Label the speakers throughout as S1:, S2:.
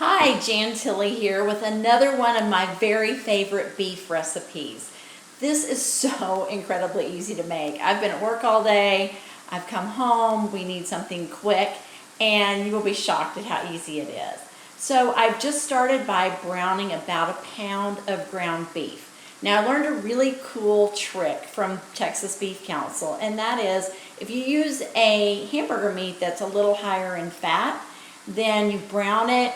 S1: Hi, Jan Tilley here with another one of my very favorite beef recipes. This is so incredibly easy to make. I've been at work all day, I've come home, we need something quick, and you will be shocked at how easy it is. So I've just started by browning about a pound of ground beef. Now I learned a really cool trick from Texas Beef Council, and that is if you use a hamburger meat that's a little higher in fat, then you brown it,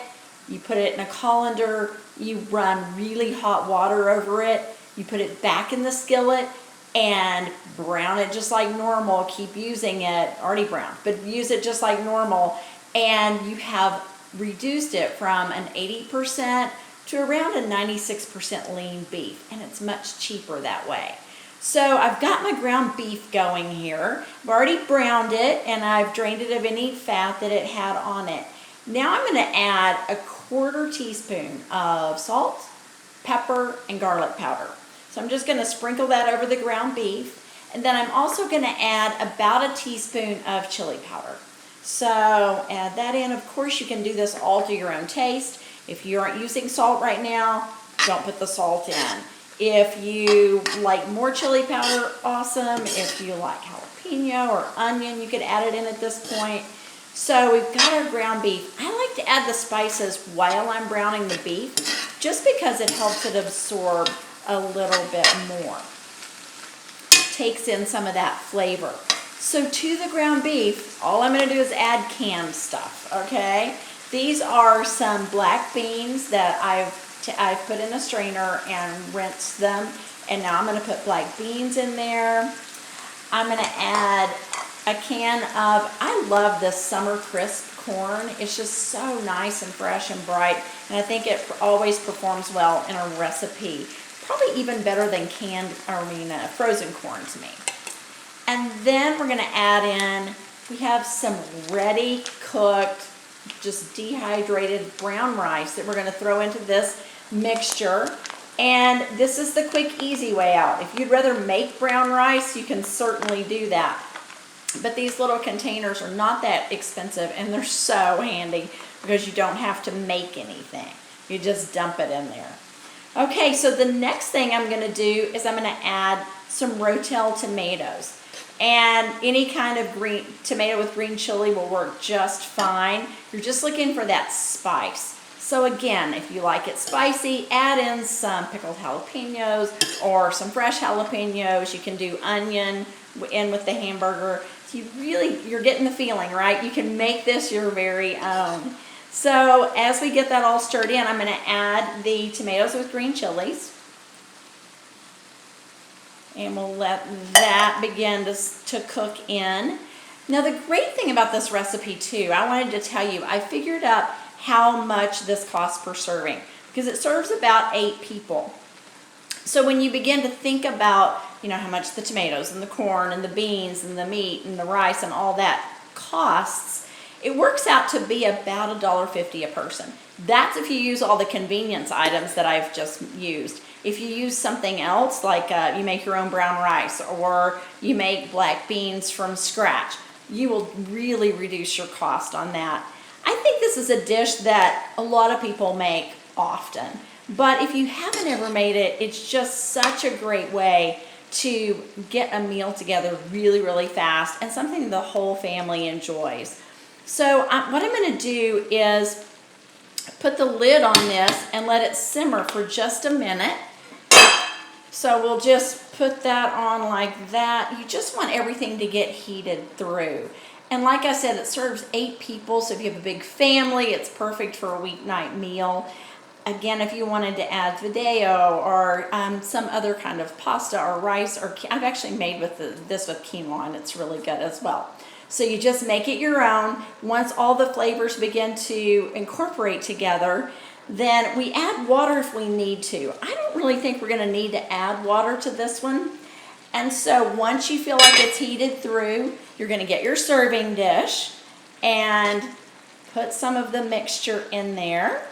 S1: you put it in a colander, you run really hot water over it, you put it back in the skillet and brown it just like normal. Keep using it, already browned, but use it just like normal, and you have reduced it from an 80% to around a 96% lean beef, and it's much cheaper that way. So I've got my ground beef going here. I've already browned it and I've drained it of any fat that it had on it. Now I'm going to add a 1/4 teaspoon of salt, pepper, and garlic powder. So I'm just going to sprinkle that over the ground beef, and then I'm also going to add about a teaspoon of chili powder. So add that in. Of course, you can do this all to your own taste. If you aren't using salt right now, don't put the salt in. If you like more chili powder, awesome. If you like jalapeno or onion, you could add it in at this point. So we've got our ground beef. I like to add the spices while I'm browning the beef, just because it helps it absorb a little bit more. Takes in some of that flavor. So to the ground beef, all I'm going to do is add canned stuff, okay? These are some black beans that I've put in a strainer and rinsed them, and now I'm going to put black beans in there. I'm going to add a can of, I love this summer crisp corn. It's just so nice and fresh and bright, and I think it always performs well in a recipe. Probably even better than frozen corn to me. And then we're going to add in, we have some ready cooked, just dehydrated brown rice that we're going to throw into this mixture. And this is the quick, easy way out. If you'd rather make brown rice, you can certainly do that. But these little containers are not that expensive, and they're so handy because you don't have to make anything. You just dump it in there. Okay, so the next thing I'm going to do is I'm going to add some Rotel tomatoes. And any kind of green tomato with green chili will work just fine. You're just looking for that spice. So again, if you like it spicy, add in some pickled jalapenos or some fresh jalapenos. You can do onion in with the hamburger. So you're getting the feeling, right? You can make this your very own. So as we get that all stirred in, I'm going to add the tomatoes with green chilies. And we'll let that begin to cook in. Now the great thing about this recipe too, I wanted to tell you, I figured out how much this costs per serving, because it serves about 8 people. So when you begin to think about, how much the tomatoes and the corn and the beans and the meat and the rice and all that costs, it works out to be about $1.50 a person. That's if you use all the convenience items that I've just used. If you use something else, like you make your own brown rice or you make black beans from scratch, you will really reduce your cost on that. I think this is a dish that a lot of people make often, but if you haven't ever made it, it's just such a great way to get a meal together really, really fast, and something the whole family enjoys. So what I'm going to do is put the lid on this and let it simmer for just a minute. So we'll just put that on like that. You just want everything to get heated through. And like I said, it serves 8 people, so if you have a big family, it's perfect for a weeknight meal. Again, if you wanted to add fideo or some other kind of pasta or rice, or I've actually made this with quinoa, and it's really good as well. So you just make it your own. Once all the flavors begin to incorporate together, then we add water if we need to. I don't really think we're going to need to add water to this one. And so once you feel like it's heated through, you're going to get your serving dish and put some of the mixture in there.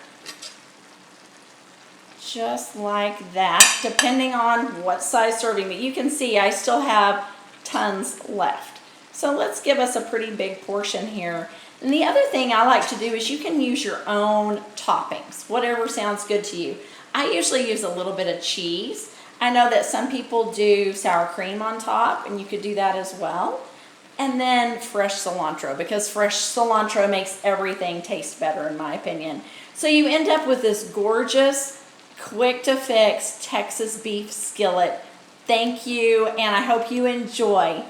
S1: Just like that, depending on what size serving. But you can see I still have tons left. So let's give us a pretty big portion here. And the other thing I like to do is you can use your own toppings, whatever sounds good to you. I usually use a little bit of cheese. I know that some people do sour cream on top, and you could do that as well. And then fresh cilantro, because fresh cilantro makes everything taste better in my opinion. So you end up with this gorgeous, quick to fix Texas beef skillet. Thank you, and I hope you enjoy.